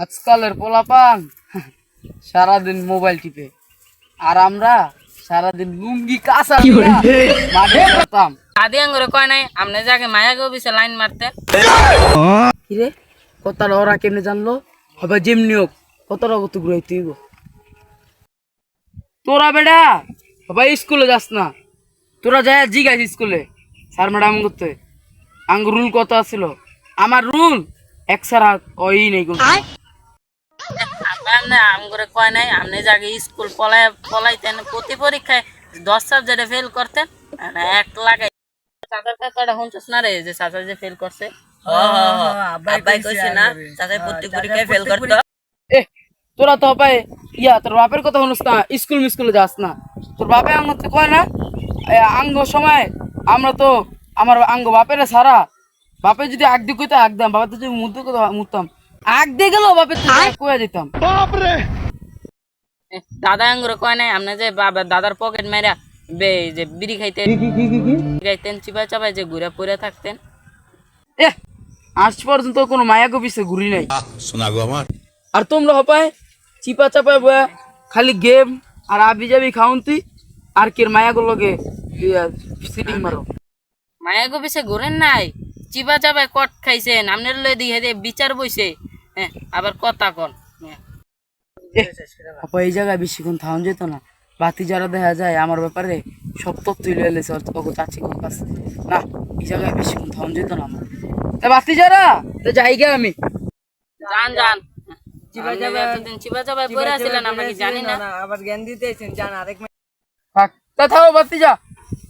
আজকালের পোলাপান সারাদিন মোবাইল টিপে, আর আমরা সারাদিন লুঙ্গি কাঁচা মাঠে যেতাম। আদি আঙ্গুরে কয় নাই আমনে যাকে মায়া গবিছে লাইন মারতে। কিরে কথাটা ওরা কেমনে জানলো? হবে যেমনি হোক কতটা কত ঘুরাইতে হইব। তোরা বেটা বাবা স্কুলে যাস না, তোরা যায় জিগাইস স্কুলে স্যার ম্যাডাম করতে আঙ্গ রুল কত আছিল। আমার রুল এক সারা ওই নেই কোনো। আমনে আমগুরে কয় নাই আমনে যাকে স্কুল পলাইতেন প্রতি পরীক্ষায় 10 সাবজেক্টে ফেল করতেন, এক লাগাই চাচার কথাটা শুনছস না রে যে চাচা যে ফেল করছে? আব্বাই কইছে না চাচা প্রতি পরীক্ষায় ফেল করতো। এ তোরা তো হবে তোর বাপের কথা শুনস না, স্কুল মিস্কুলে যাস না। তোর বাপে আঙ্গ কয় না আঙ্গ সময় আমরা তো আমার আঙ্গ বাপের সারা বাপে যদি আগ দিয়ে কইতো আগ দাম, বাবা তো যদি মুদ্দে কথা মুততাম আগ দিয়ে গেল বাপের কয়ে যেতাম। দাদা আঙ্গুরে কয় নাই আমনে যে বাবা দাদার পকেট মেরা যে বিড়ি খাইতেন চিপা চাপায় যে ঘুরে পড়ে থাকতেন। আজ পর্যন্ত কোনো মায়াকে পিছে ঘুরি নাই। শোনা গো আমার। আর তোমরা হপায় চিপা চাপায় বয়া খালি গেম আর আবি যাবি খাউন্তি আর কের মায়াগুলোকে সিটিং মারো। মায়া গবিছে ঘুরেন নাই, চিপা চাপায় কট খাইছেন আমনের লয়ে দিয়ে বিচার বইছে। হ্যাঁ আবার কথা কন আপা এই জায়গায় বেশিক্ষণ থাউন যেত না। বাতি যারা দেখা যায় আমার ব্যাপারে সব তথ্য তুলে এলেছে চাচি কোন কাছে না, এই জায়গায় বেশিক্ষণ থাউন যেত না আমার। বাতি যারা তো যাই গে আমি জান জান চিপা চাপায় এতদিন চিপা চাপায় পড়ে আসছিলেন আমরা কি জানি না? আবার জ্ঞান দিতেছেন জান আরেক থাক তা থাও বাতি যা,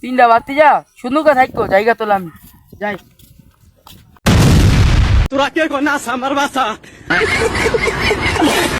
তিনটা বাতি যা সুন্দর করে থাকো জায়গা তোলা আমি যাই। তোরা কে না আমার বাসা